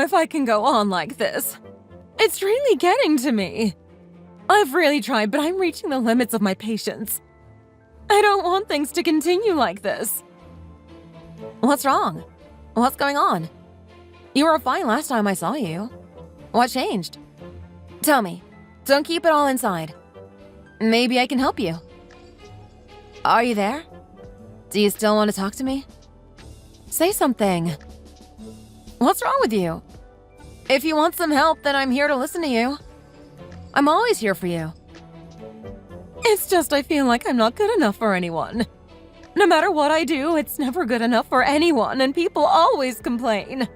know if I can go on like this. It's really getting to me. I've really tried, but I'm reaching the limits of my patience. I don't want things to continue like this. What's wrong? What's going on? You were fine last time I saw you. What changed? Tell me. Don't keep it all inside. Maybe I can help you. Are you there? Do you still want to talk to me? Say something. What's wrong with you? If you want some help, then I'm here to listen to you. I'm always here for you. It's just I feel like I'm not good enough for anyone. No matter what I do, it's never good enough for anyone, and people always complain.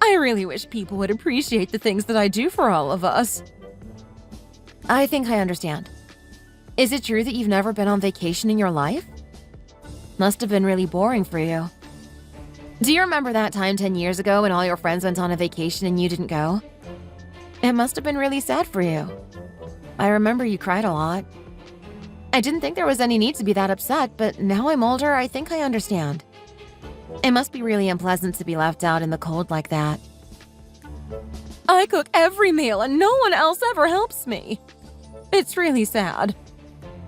I really wish people would appreciate the things that I do for all of us. I think I understand. Is it true that you've never been on vacation in your life? Must have been really boring for you. Do you remember that time 10 years ago when all your friends went on a vacation and you didn't go? It must have been really sad for you. I remember you cried a lot. I didn't think there was any need to be that upset, but now I'm older, I think I understand. It must be really unpleasant to be left out in the cold like that. I cook every meal and no one else ever helps me. It's really sad.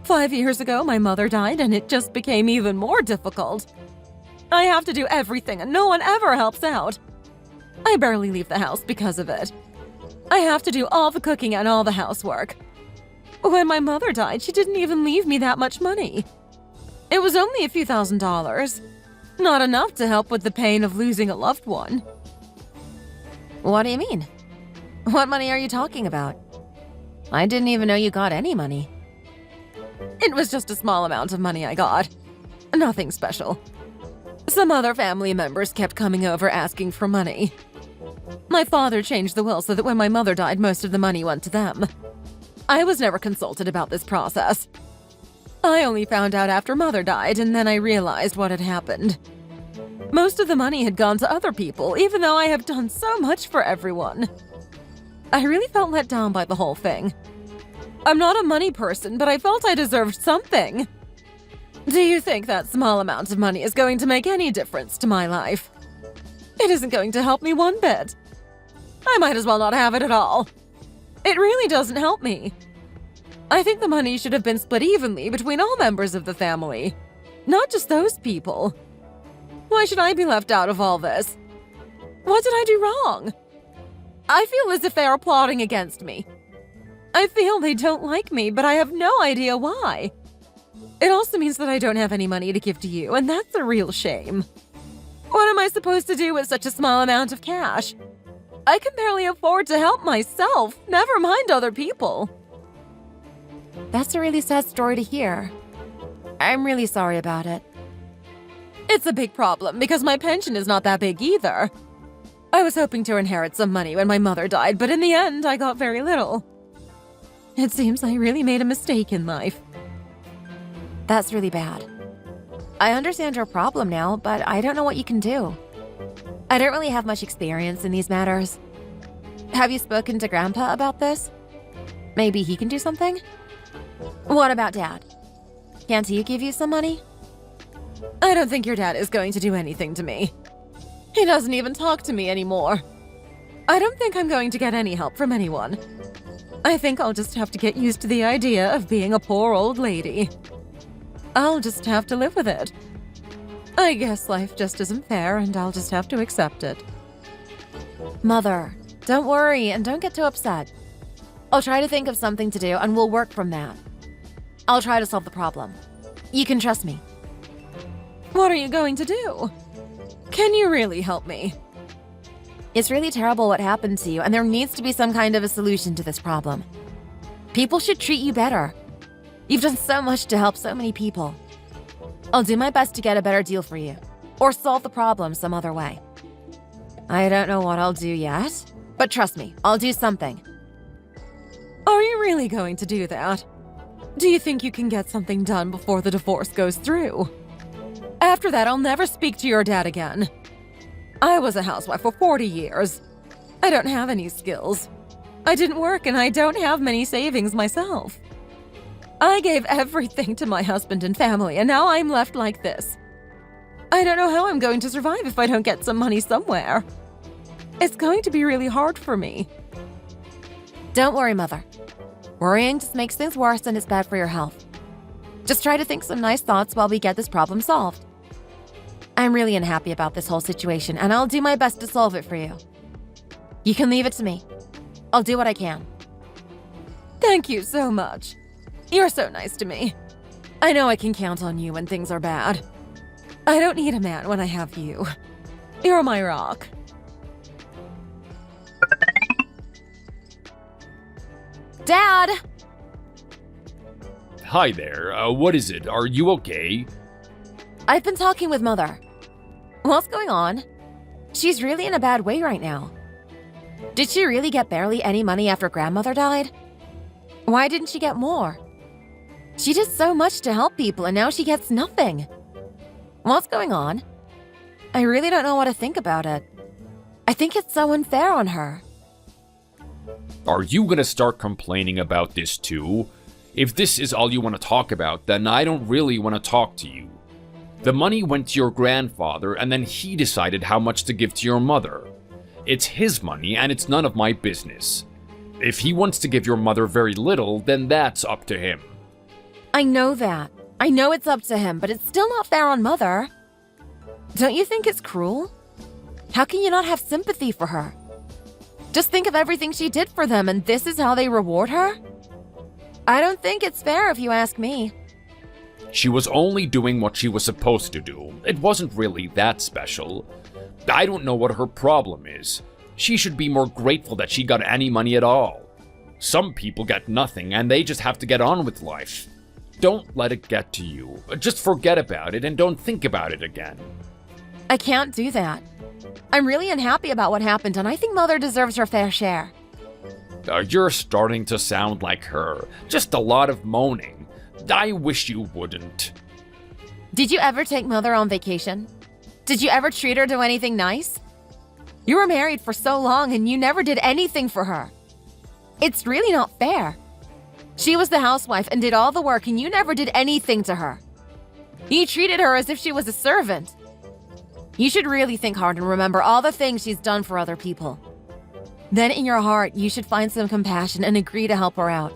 5 years ago, my mother died and it just became even more difficult. I have to do everything and no one ever helps out. I barely leave the house because of it. I have to do all the cooking and all the housework. When my mother died, she didn't even leave me that much money. It was only a few $1,000s. Not enough to help with the pain of losing a loved one. What do you mean? What money are you talking about? I didn't even know you got any money. It was just a small amount of money I got. Nothing special. Some other family members kept coming over asking for money. My father changed the will so that when my mother died, most of the money went to them. I was never consulted about this process. I only found out after Mother died, and then I realized what had happened. Most of the money had gone to other people, even though I have done so much for everyone. I really felt let down by the whole thing. I'm not a money person, but I felt I deserved something. Do you think that small amount of money is going to make any difference to my life? It isn't going to help me one bit. I might as well not have it at all. It really doesn't help me. I think the money should have been split evenly between all members of the family, not just those people. Why should I be left out of all this? What did I do wrong? I feel as if they are plotting against me. I feel they don't like me, but I have no idea why. It also means that I don't have any money to give to you, and that's a real shame. What am I supposed to do with such a small amount of cash? I can barely afford to help myself, never mind other people. That's a really sad story to hear. I'm really sorry about it. It's a big problem because my pension is not that big either. I was hoping to inherit some money when my mother died, but in the end, I got very little. It seems I really made a mistake in life. That's really bad. I understand your problem now, but I don't know what you can do. I don't really have much experience in these matters. Have you spoken to Grandpa about this? Maybe he can do something? What about Dad? Can't he give you some money? I don't think your dad is going to do anything to me. He doesn't even talk to me anymore. I don't think I'm going to get any help from anyone. I think I'll just have to get used to the idea of being a poor old lady. I'll just have to live with it. I guess life just isn't fair and I'll just have to accept it. Mother, don't worry and don't get too upset. I'll try to think of something to do and we'll work from that. I'll try to solve the problem. You can trust me. What are you going to do? Can you really help me? It's really terrible what happened to you, and there needs to be some kind of a solution to this problem. People should treat you better. You've done so much to help so many people. I'll do my best to get a better deal for you, or solve the problem some other way. I don't know what I'll do yet, but trust me, I'll do something. Are you really going to do that? Do you think you can get something done before the divorce goes through? After that, I'll never speak to your dad again. I was a housewife for 40 years. I don't have any skills. I didn't work and I don't have many savings myself. I gave everything to my husband and family, and now I'm left like this. I don't know how I'm going to survive if I don't get some money somewhere. It's going to be really hard for me. Don't worry, Mother. Worrying just makes things worse and it's bad for your health. Just try to think some nice thoughts while we get this problem solved. I'm really unhappy about this whole situation, and I'll do my best to solve it for you. You can leave it to me. I'll do what I can. Thank you so much. You're so nice to me. I know I can count on you when things are bad. I don't need a man when I have you. You're my rock. Dad! Hi there. What is it? Are you okay? I've been talking with Mother. What's going on? She's really in a bad way right now. Did she really get barely any money after Grandmother died? Why didn't she get more? She did so much to help people and now she gets nothing. What's going on? I really don't know what to think about it. I think it's so unfair on her. Are you gonna start complaining about this too? If this is all you want to talk about, then I don't really want to talk to you. The money went to your grandfather and then he decided how much to give to your mother. It's his money and it's none of my business. If he wants to give your mother very little, then that's up to him. I know that. I know it's up to him, but it's still not fair on Mother. Don't you think it's cruel? How can you not have sympathy for her? Just think of everything she did for them and this is how they reward her? I don't think it's fair if you ask me. She was only doing what she was supposed to do. It wasn't really that special. I don't know what her problem is. She should be more grateful that she got any money at all. Some people get nothing and they just have to get on with life. Don't let it get to you. Just forget about it and don't think about it again. I can't do that. I'm really unhappy about what happened and I think Mother deserves her fair share. You're starting to sound like her. Just a lot of moaning. I wish you wouldn't. Did you ever take Mother on vacation? Did you ever treat her to anything nice? You were married for so long and you never did anything for her. It's really not fair. She was the housewife and did all the work and you never did anything to her. You treated her as if she was a servant. You should really think hard and remember all the things she's done for other people. Then in your heart, you should find some compassion and agree to help her out.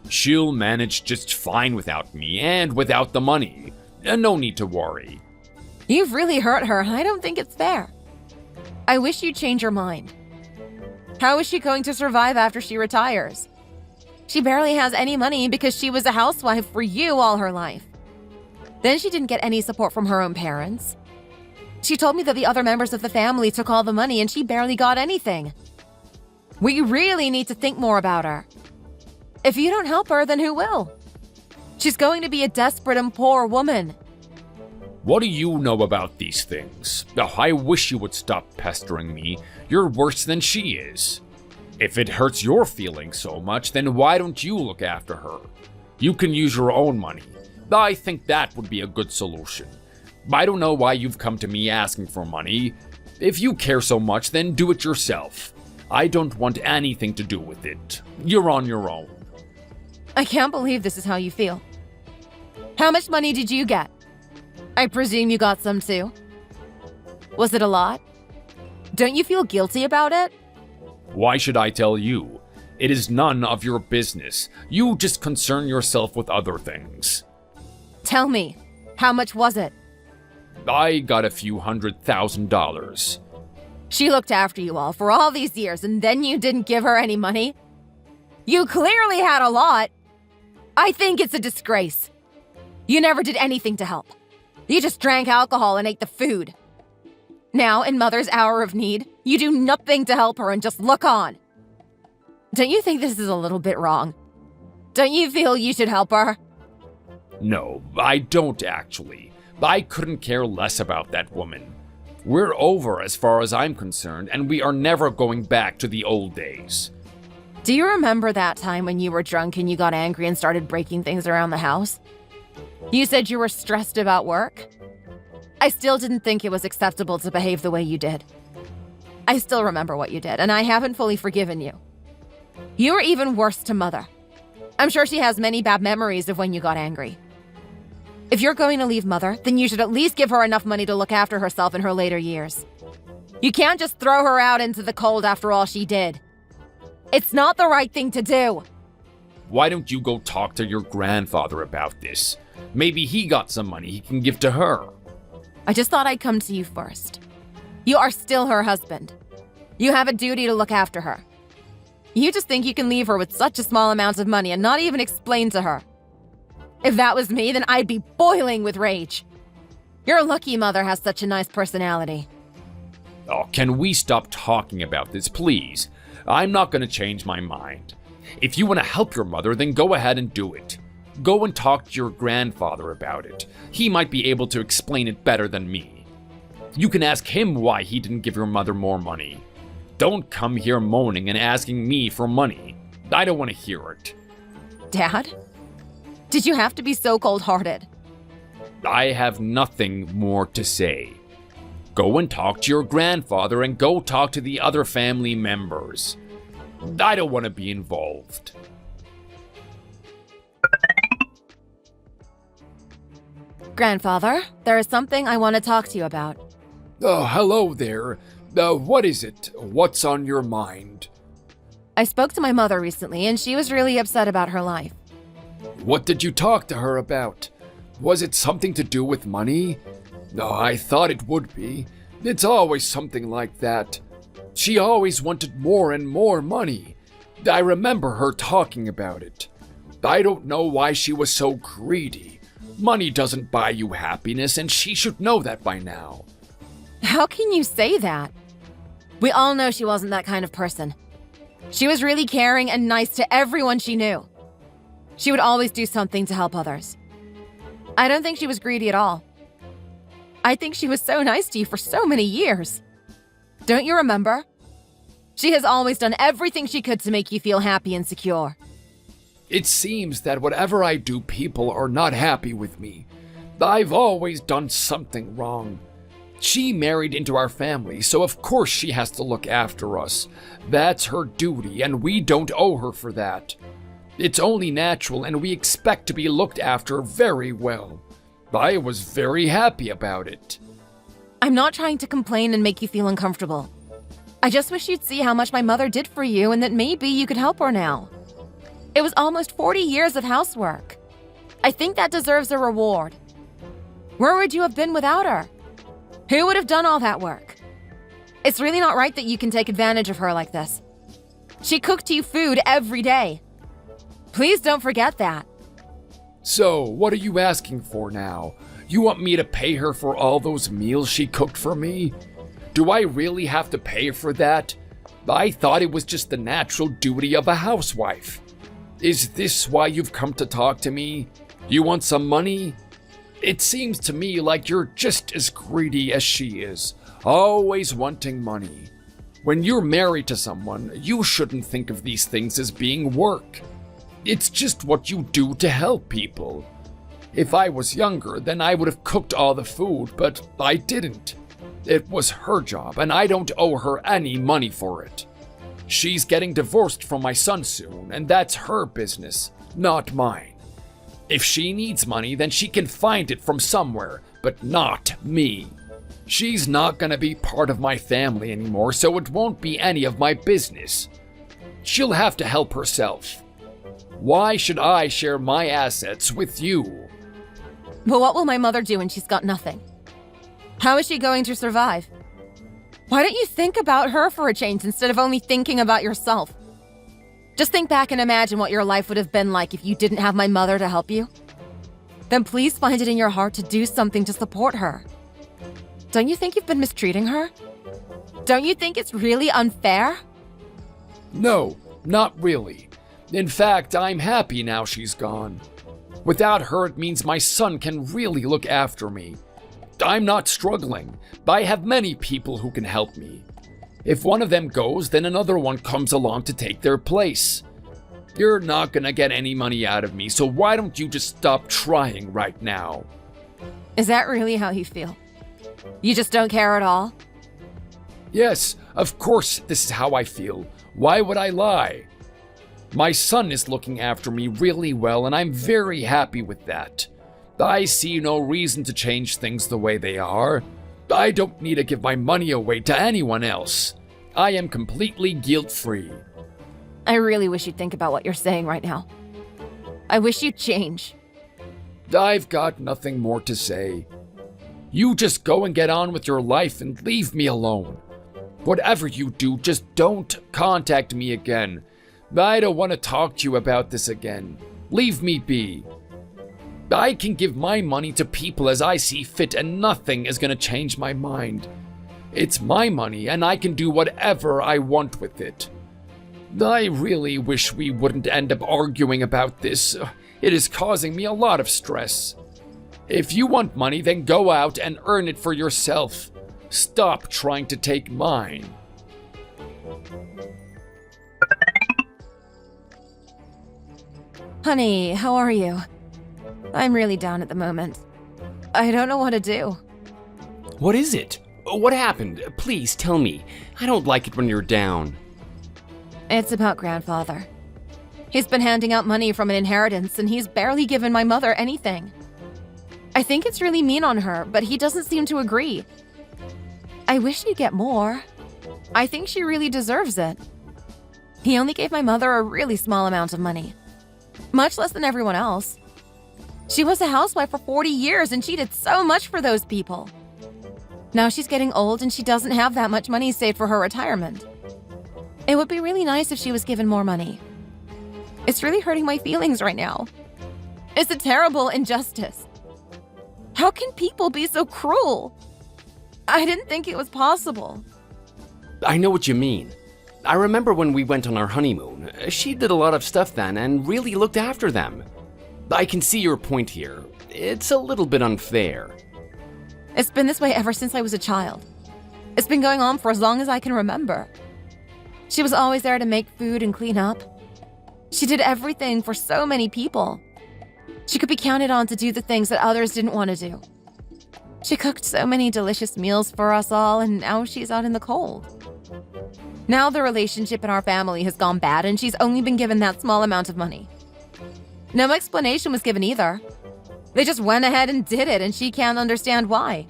She'll manage just fine without me and without the money. No need to worry. You've really hurt her. I don't think it's fair. I wish you'd change your mind. How is she going to survive after she retires? She barely has any money because she was a housewife for you all her life. Then she didn't get any support from her own parents. She told me that the other members of the family took all the money and she barely got anything. We really need to think more about her. If you don't help her, then who will? She's going to be a desperate and poor woman. What do you know about these things? Oh, I wish you would stop pestering me. You're worse than she is. If it hurts your feelings so much, then why don't you look after her? You can use your own money. I think that would be a good solution. I don't know why you've come to me asking for money. If you care so much, then do it yourself. I don't want anything to do with it. You're on your own. I can't believe this is how you feel. How much money did you get? I presume you got some too. Was it a lot? Don't you feel guilty about it? Why should I tell you? It is none of your business. You just concern yourself with other things. Tell me, how much was it? I got a few $100,000. She looked after you all for all these years and then you didn't give her any money? You clearly had a lot. I think it's a disgrace. You never did anything to help. You just drank alcohol and ate the food. Now, in Mother's hour of need, you do nothing to help her and just look on. Don't you think this is a little bit wrong? Don't you feel you should help her? No, I don't actually. I couldn't care less about that woman. We're over as far as I'm concerned, and we are never going back to the old days. Do you remember that time when you were drunk and you got angry and started breaking things around the house? You said you were stressed about work? I still didn't think it was acceptable to behave the way you did. I still remember what you did, and I haven't fully forgiven you. You were even worse to Mother. I'm sure she has many bad memories of when you got angry. If you're going to leave Mother, then you should at least give her enough money to look after herself in her later years. You can't just throw her out into the cold after all she did. It's not the right thing to do. Why don't you go talk to your grandfather about this? Maybe he got some money he can give to her. I just thought I'd come to you first. You are still her husband. You have a duty to look after her. You just think you can leave her with such a small amount of money and not even explain to her. If that was me, then I'd be boiling with rage. Your lucky mother has such a nice personality. Oh, can we stop talking about this, please? I'm not going to change my mind. If you want to help your mother, then go ahead and do it. Go and talk to your grandfather about it. He might be able to explain it better than me. You can ask him why he didn't give your mother more money. Don't come here moaning and asking me for money. I don't want to hear it. Dad? Did you have to be so cold-hearted? I have nothing more to say. Go and talk to your grandfather and go talk to the other family members. I don't want to be involved. Grandfather, there is something I want to talk to you about. Hello there. What is it? What's on your mind? I spoke to my mother recently, and she was really upset about her life. What did you talk to her about? Was it something to do with money? No, I thought it would be. It's always something like that. She always wanted more and more money. I remember her talking about it. I don't know why she was so greedy. Money doesn't buy you happiness, and she should know that by now. How can you say that? We all know she wasn't that kind of person. She was really caring and nice to everyone she knew. She would always do something to help others. I don't think she was greedy at all. I think she was so nice to you for so many years. Don't you remember? She has always done everything she could to make you feel happy and secure. It seems that whatever I do, people are not happy with me. I've always done something wrong. She married into our family, so of course she has to look after us. That's her duty, and we don't owe her for that. It's only natural, and we expect to be looked after very well. I was very happy about it. I'm not trying to complain and make you feel uncomfortable. I just wish you'd see how much my mother did for you and that maybe you could help her now. It was almost 40 years of housework. I think that deserves a reward. Where would you have been without her? Who would have done all that work? It's really not right that you can take advantage of her like this. She cooked you food every day. Please don't forget that. So, what are you asking for now? You want me to pay her for all those meals she cooked for me? Do I really have to pay for that? I thought it was just the natural duty of a housewife. Is this why you've come to talk to me? You want some money? It seems to me like you're just as greedy as she is, always wanting money. When you're married to someone, you shouldn't think of these things as being work. It's just what you do to help people. If I was younger, then I would have cooked all the food, but I didn't. It was her job, and I don't owe her any money for it. She's getting divorced from my son soon, and that's her business, not mine. If she needs money, then she can find it from somewhere, but not me. She's not gonna be part of my family anymore, so it won't be any of my business. She'll have to help herself. Why should I share my assets with you? But what will my mother do when she's got nothing? How is she going to survive? Why don't you think about her for a change instead of only thinking about yourself? Just think back and imagine what your life would have been like if you didn't have my mother to help you. Then please find it in your heart to do something to support her. Don't you think you've been mistreating her? Don't you think it's really unfair? No, not really. In fact, I'm happy now she's gone. Without her, it means my son can really look after me. I'm not struggling. I have many people who can help me. If one of them goes, then another one comes along to take their place. You're not gonna get any money out of me, so why don't you just stop trying right now? Is that really how you feel? You just don't care at all? Yes, of course this is how I feel. Why would I lie? My son is looking after me really well, and I'm very happy with that. I see no reason to change things the way they are. I don't need to give my money away to anyone else. I am completely guilt-free. I really wish you'd think about what you're saying right now. I wish you'd change. I've got nothing more to say. You just go and get on with your life and leave me alone. Whatever you do, just don't contact me again. I don't want to talk to you about this again. Leave me be. I can give my money to people as I see fit, and nothing is going to change my mind. It's my money, and I can do whatever I want with it. I really wish we wouldn't end up arguing about this. It is causing me a lot of stress. If you want money, then go out and earn it for yourself. Stop trying to take mine. Honey, how are you? I'm really down at the moment. I don't know what to do. What is it? What happened? Please tell me. I don't like it when you're down. It's about Grandfather. He's been handing out money from an inheritance, and he's barely given my mother anything. I think it's really mean on her, but he doesn't seem to agree. I wish he'd get more. I think she really deserves it. He only gave my mother a really small amount of money. Much less than everyone else. She was a housewife for 40 years, and she did so much for those people. Now she's getting old, and she doesn't have that much money saved for her retirement. It would be really nice if she was given more money. It's really hurting my feelings right now. It's a terrible injustice. How can people be so cruel? I didn't think it was possible. I know what you mean. I remember when we went on our honeymoon. She did a lot of stuff then and really looked after them. I can see your point here. It's a little bit unfair. It's been this way ever since I was a child. It's been going on for as long as I can remember. She was always there to make food and clean up. She did everything for so many people. She could be counted on to do the things that others didn't want to do. She cooked so many delicious meals for us all, and now she's out in the cold. Now the relationship in our family has gone bad, and she's only been given that small amount of money. No explanation was given either. They just went ahead and did it, and she can't understand why.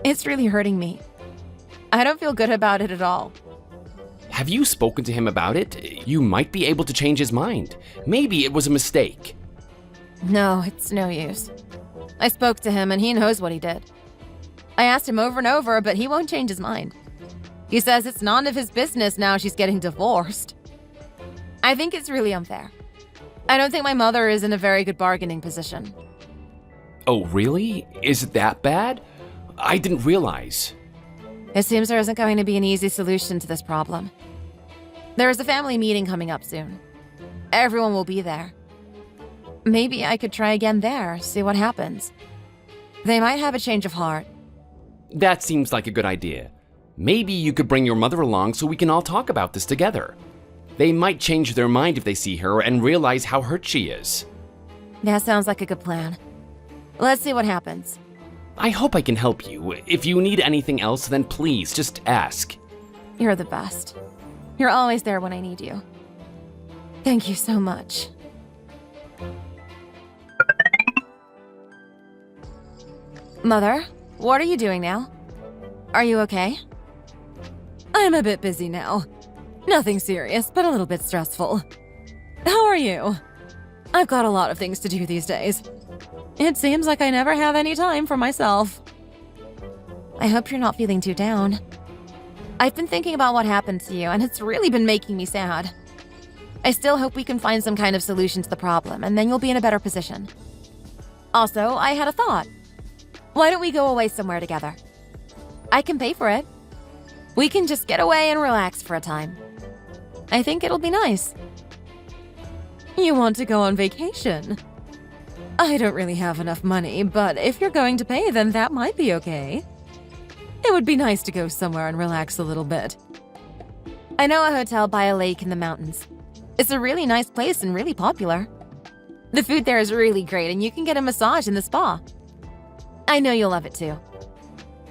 It's really hurting me. I don't feel good about it at all. Have you spoken to him about it? You might be able to change his mind. Maybe it was a mistake. No, it's no use. I spoke to him, and he knows what he did. I asked him over and over, but he won't change his mind. He says it's none of his business now she's getting divorced. I think it's really unfair. I don't think my mother is in a very good bargaining position. Oh, really? Is it that bad? I didn't realize. It seems there isn't going to be an easy solution to this problem. There is a family meeting coming up soon. Everyone will be there. Maybe I could try again there, see what happens. They might have a change of heart. That seems like a good idea. Maybe you could bring your mother along so we can all talk about this together. They might change their mind if they see her and realize how hurt she is. That sounds like a good plan. Let's see what happens. I hope I can help you. If you need anything else, then please just ask. You're the best. You're always there when I need you. Thank you so much. Mother, what are you doing now? Are you okay? I'm a bit busy now. Nothing serious, but a little bit stressful. How are you? I've got a lot of things to do these days. It seems like I never have any time for myself. I hope you're not feeling too down. I've been thinking about what happened to you, and it's really been making me sad. I still hope we can find some kind of solution to the problem, and then you'll be in a better position. Also, I had a thought. Why don't we go away somewhere together? I can pay for it. We can just get away and relax for a time. I think it'll be nice. You want to go on vacation? I don't really have enough money, but if you're going to pay, then that might be okay. It would be nice to go somewhere and relax a little bit. I know a hotel by a lake in the mountains. It's a really nice place and really popular. The food there is really great, and you can get a massage in the spa. I know you'll love it too.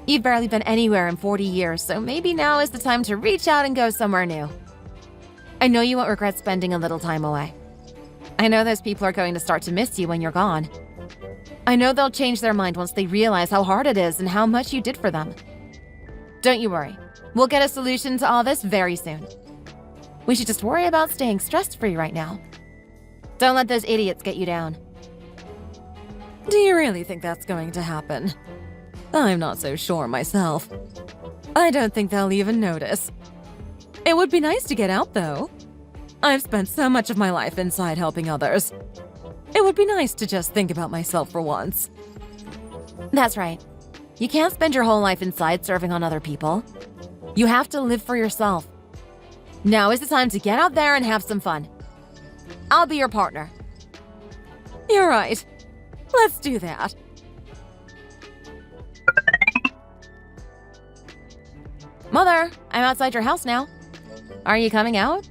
You've barely been anywhere in 40 years, so maybe now is the time to reach out and go somewhere new. I know you won't regret spending a little time away. I know those people are going to start to miss you when you're gone. I know they'll change their mind once they realize how hard it is and how much you did for them. Don't you worry. We'll get a solution to all this very soon. We should just worry about staying stress-free right now. Don't let those idiots get you down. Do you really think that's going to happen? I'm not so sure myself. I don't think they'll even notice. It would be nice to get out, though. I've spent so much of my life inside helping others. It would be nice to just think about myself for once. That's right. You can't spend your whole life inside serving on other people. You have to live for yourself. Now is the time to get out there and have some fun. I'll be your partner. You're right. Let's do that. Mother, I'm outside your house now. Are you coming out?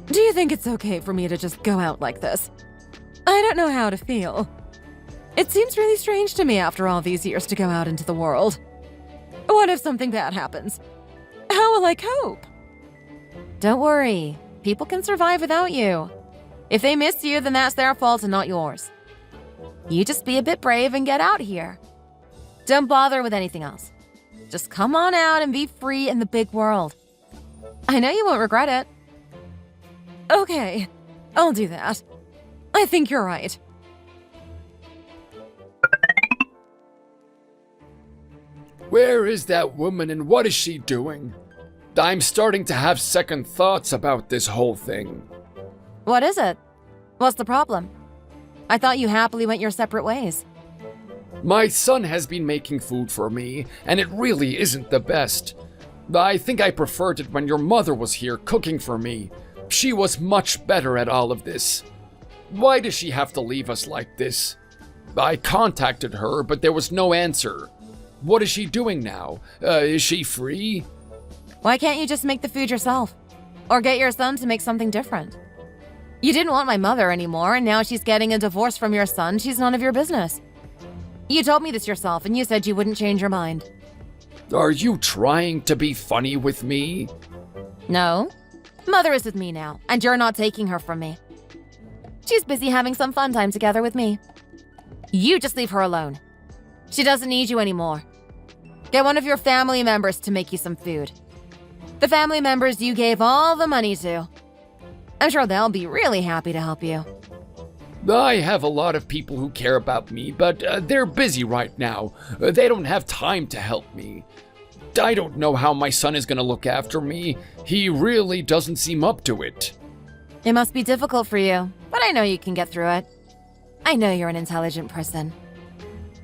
Do you think it's okay for me to just go out like this? I don't know how to feel. It seems really strange to me after all these years to go out into the world. What if something bad happens? How will I cope? Don't worry. People can survive without you. If they miss you, then that's their fault and not yours. You just be a bit brave and get out here. Don't bother with anything else. Just come on out and be free in the big world. I know you won't regret it. Okay, I'll do that. I think you're right. Where is that woman and what is she doing? I'm starting to have second thoughts about this whole thing. What is it? What's the problem? I thought you happily went your separate ways. My son has been making food for me, and it really isn't the best. I think I preferred it when your mother was here cooking for me. She was much better at all of this. Why does she have to leave us like this? I contacted her, but there was no answer. What is she doing now? Is she free? Why can't you just make the food yourself? Or get your son to make something different? You didn't want my mother anymore, and now she's getting a divorce from your son. She's none of your business. You told me this yourself, and you said you wouldn't change your mind. Are you trying to be funny with me? No. Mother is with me now, and you're not taking her from me. She's busy having some fun time together with me. You just leave her alone. She doesn't need you anymore. Get one of your family members to make you some food. The family members you gave all the money to. I'm sure they'll be really happy to help you. I have a lot of people who care about me, but they're busy right now. They don't have time to help me. I don't know how my son is going to look after me. He really doesn't seem up to it. It must be difficult for you, but I know you can get through it. I know you're an intelligent person.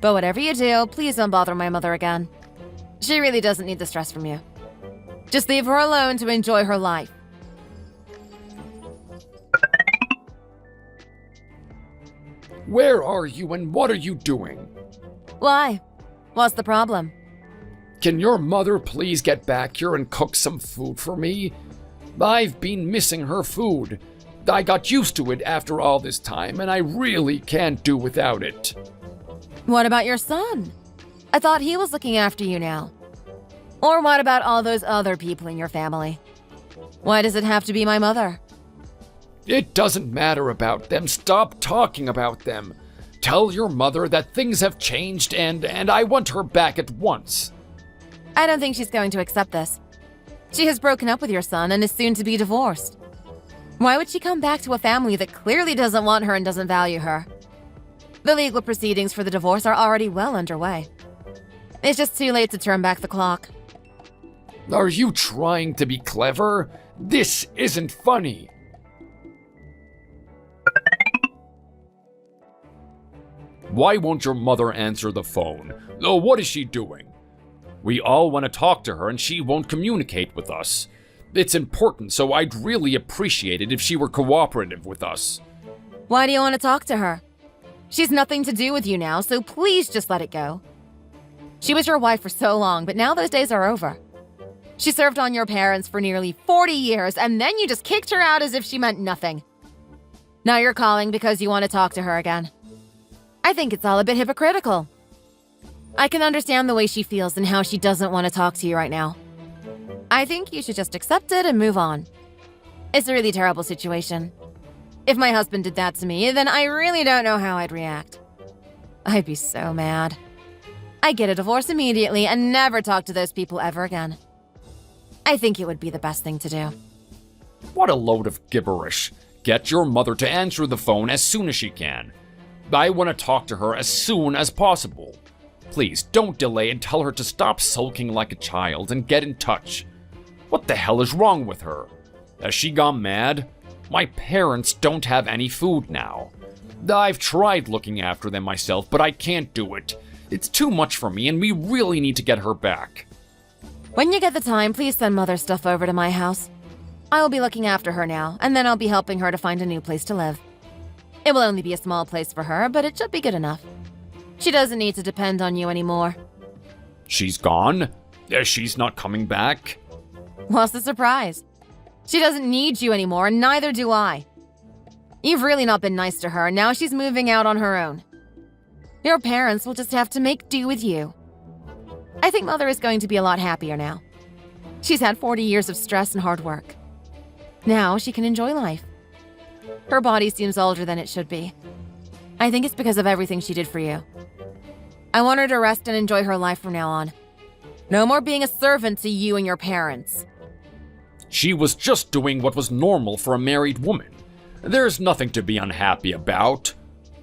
But whatever you do, please don't bother my mother again. She really doesn't need the stress from you. Just leave her alone to enjoy her life. Where are you and what are you doing? Why? What's the problem? Can your mother please get back here and cook some food for me? I've been missing her food. I got used to it after all this time, and I really can't do without it. What about your son? I thought he was looking after you now. Or what about all those other people in your family? Why does it have to be my mother? It doesn't matter about them. Stop talking about them. Tell your mother that things have changed and I want her back at once. I don't think she's going to accept this. She has broken up with your son and is soon to be divorced. Why would she come back to a family that clearly doesn't want her and doesn't value her? The legal proceedings for the divorce are already well underway. It's just too late to turn back the clock. Are you trying to be clever? This isn't funny. Why won't your mother answer the phone? Oh, what is she doing? We all want to talk to her and she won't communicate with us. It's important, so I'd really appreciate it if she were cooperative with us. Why do you want to talk to her? She's nothing to do with you now, so please just let it go. She was your wife for so long, but now those days are over. She served on your parents for nearly 40 years, and then you just kicked her out as if she meant nothing. Now you're calling because you want to talk to her again. I think it's all a bit hypocritical. I can understand the way she feels and how she doesn't want to talk to you right now. I think you should just accept it and move on. It's a really terrible situation. If my husband did that to me, then I really don't know how I'd react. I'd be so mad. I'd get a divorce immediately and never talk to those people ever again. I think it would be the best thing to do. What a load of gibberish. Get your mother to answer the phone as soon as she can. I want to talk to her as soon as possible. Please don't delay and tell her to stop sulking like a child and get in touch. What the hell is wrong with her? Has she gone mad? My parents don't have any food now. I've tried looking after them myself, but I can't do it. It's too much for me, and we really need to get her back. When you get the time, please send Mother's stuff over to my house. I will be looking after her now, and then I'll be helping her to find a new place to live. It will only be a small place for her, but it should be good enough. She doesn't need to depend on you anymore. She's gone? She's not coming back? What's the surprise? She doesn't need you anymore, and neither do I. You've really not been nice to her, and now she's moving out on her own. Your parents will just have to make do with you. I think Mother is going to be a lot happier now. She's had 40 years of stress and hard work. Now she can enjoy life. Her body seems older than it should be. I think it's because of everything she did for you. I want her to rest and enjoy her life from now on. No more being a servant to you and your parents. She was just doing what was normal for a married woman. There's nothing to be unhappy about.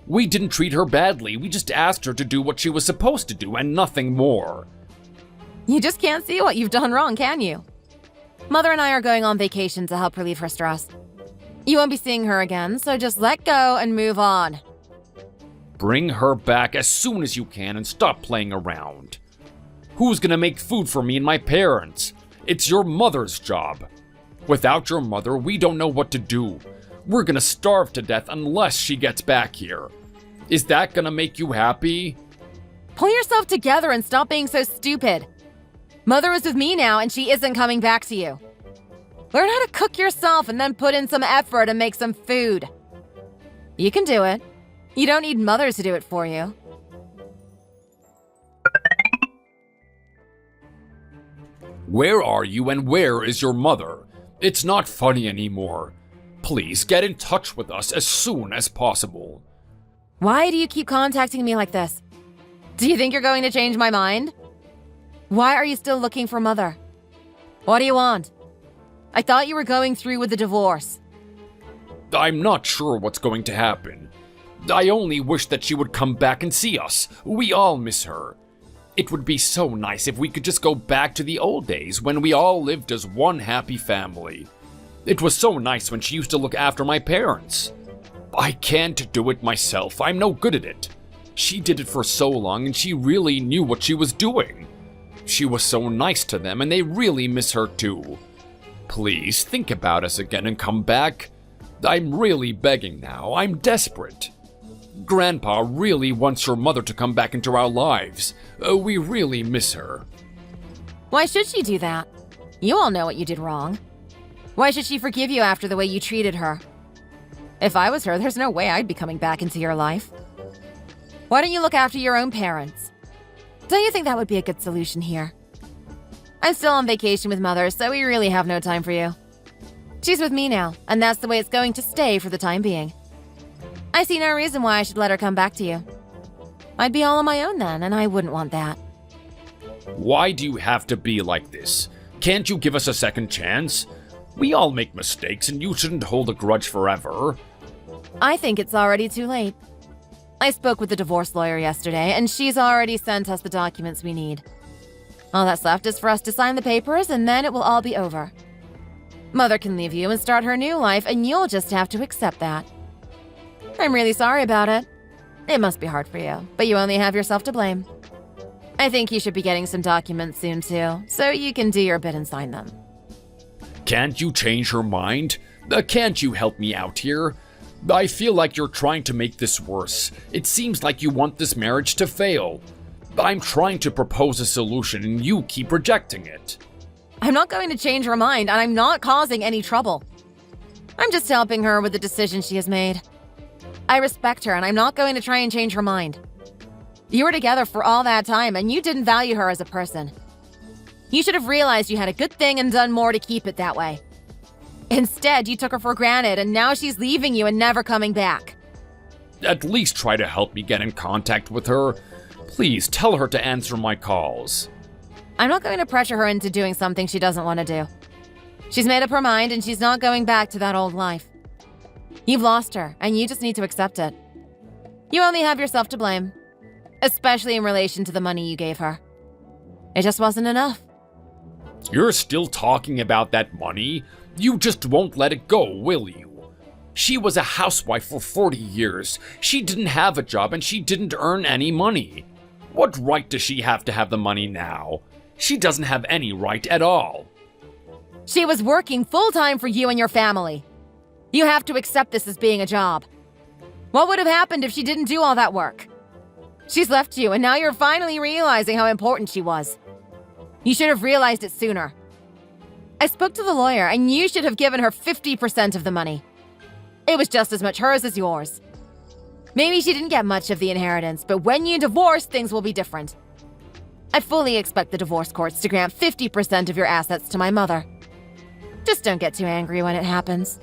We didn't treat her badly, we just asked her to do what she was supposed to do and nothing more. You just can't see what you've done wrong, can you? Mother and I are going on vacation to help relieve her stress. You won't be seeing her again, so just let go and move on. Bring her back as soon as you can and stop playing around. Who's gonna make food for me and my parents? It's your mother's job. Without your mother, we don't know what to do. We're gonna starve to death unless she gets back here. Is that gonna make you happy? Pull yourself together and stop being so stupid. Mother is with me now and she isn't coming back to you. Learn how to cook yourself and then put in some effort and make some food. You can do it. You don't need Mother to do it for you. Where are you and where is your mother? It's not funny anymore. Please get in touch with us as soon as possible. Why do you keep contacting me like this? Do you think you're going to change my mind? Why are you still looking for Mother? What do you want? I thought you were going through with the divorce. I'm not sure what's going to happen. I only wish that she would come back and see us. We all miss her. It would be so nice if we could just go back to the old days when we all lived as one happy family. It was so nice when she used to look after my parents. I can't do it myself. I'm no good at it. She did it for so long and she really knew what she was doing. She was so nice to them and they really miss her too. Please think about us again and come back. I'm really begging now. I'm desperate. Grandpa really wants your mother to come back into our lives. We really miss her. Why should she do that? You all know what you did wrong. Why should she forgive you after the way you treated her? If I was her, there's no way I'd be coming back into your life. Why don't you look after your own parents? Don't you think that would be a good solution here? I'm still on vacation with Mother, so we really have no time for you. She's with me now, and that's the way it's going to stay for the time being. I see no reason why I should let her come back to you. I'd be all on my own then, and I wouldn't want that. Why do you have to be like this? Can't you give us a second chance? We all make mistakes, and you shouldn't hold a grudge forever. I think it's already too late. I spoke with the divorce lawyer yesterday, and she's already sent us the documents we need. All that's left is for us to sign the papers, and then it will all be over. Mother can leave you and start her new life, and you'll just have to accept that. I'm really sorry about it. It must be hard for you, but you only have yourself to blame. I think you should be getting some documents soon, too, so you can do your bit and sign them. Can't you change her mind? Can't you help me out here? I feel like you're trying to make this worse. It seems like you want this marriage to fail. I'm trying to propose a solution and you keep rejecting it. I'm not going to change her mind, and I'm not causing any trouble. I'm just helping her with the decision she has made. I respect her, and I'm not going to try and change her mind. You were together for all that time, and you didn't value her as a person. You should have realized you had a good thing and done more to keep it that way. Instead, you took her for granted, and now she's leaving you and never coming back. At least try to help me get in contact with her. Please tell her to answer my calls. I'm not going to pressure her into doing something she doesn't want to do. She's made up her mind and she's not going back to that old life. You've lost her, and you just need to accept it. You only have yourself to blame, especially in relation to the money you gave her. It just wasn't enough. You're still talking about that money? You just won't let it go, will you? She was a housewife for 40 years. She didn't have a job and she didn't earn any money. What right does she have to have the money now? She doesn't have any right at all. She was working full-time for you and your family. You have to accept this as being a job. What would have happened if she didn't do all that work? She's left you, and now you're finally realizing how important she was. You should have realized it sooner. I spoke to the lawyer, and you should have given her 50% of the money. It was just as much hers as yours. Maybe she didn't get much of the inheritance, but when you divorce, things will be different. I fully expect the divorce courts to grant 50% of your assets to my mother. Just don't get too angry when it happens.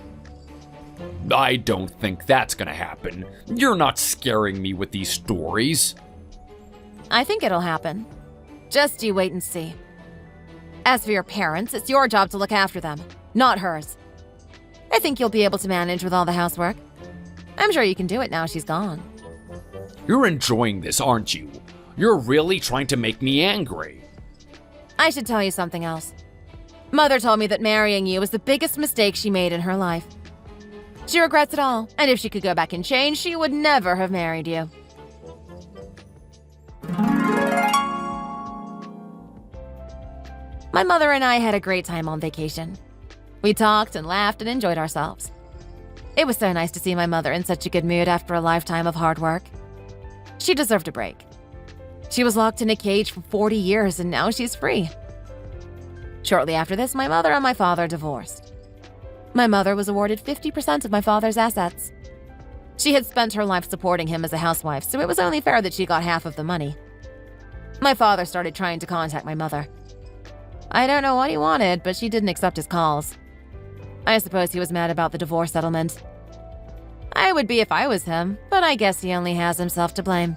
I don't think that's gonna happen. You're not scaring me with these stories. I think it'll happen. Just you wait and see. As for your parents, it's your job to look after them, not hers. I think you'll be able to manage with all the housework. I'm sure you can do it now she's gone. You're enjoying this, aren't you? You're really trying to make me angry. I should tell you something else. Mother told me that marrying you was the biggest mistake she made in her life. She regrets it all, and if she could go back and change, she would never have married you. My mother and I had a great time on vacation. We talked and laughed and enjoyed ourselves. It was so nice to see my mother in such a good mood after a lifetime of hard work. She deserved a break. She was locked in a cage for 40 years and now she's free. Shortly after this, my mother and my father divorced. My mother was awarded 50% of my father's assets. She had spent her life supporting him as a housewife, so it was only fair that she got half of the money. My father started trying to contact my mother. I don't know what he wanted, but she didn't accept his calls. I suppose he was mad about the divorce settlement. I would be if I was him, but I guess he only has himself to blame.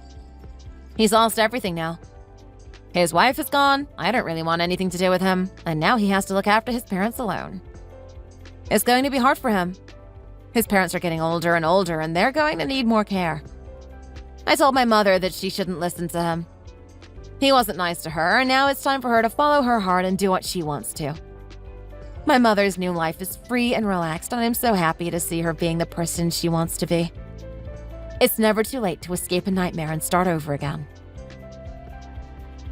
He's lost everything now. His wife is gone, I don't really want anything to do with him, and now he has to look after his parents alone. It's going to be hard for him. His parents are getting older and older, and they're going to need more care. I told my mother that she shouldn't listen to him. He wasn't nice to her, and now it's time for her to follow her heart and do what she wants to. My mother's new life is free and relaxed, and I'm so happy to see her being the person she wants to be. It's never too late to escape a nightmare and start over again.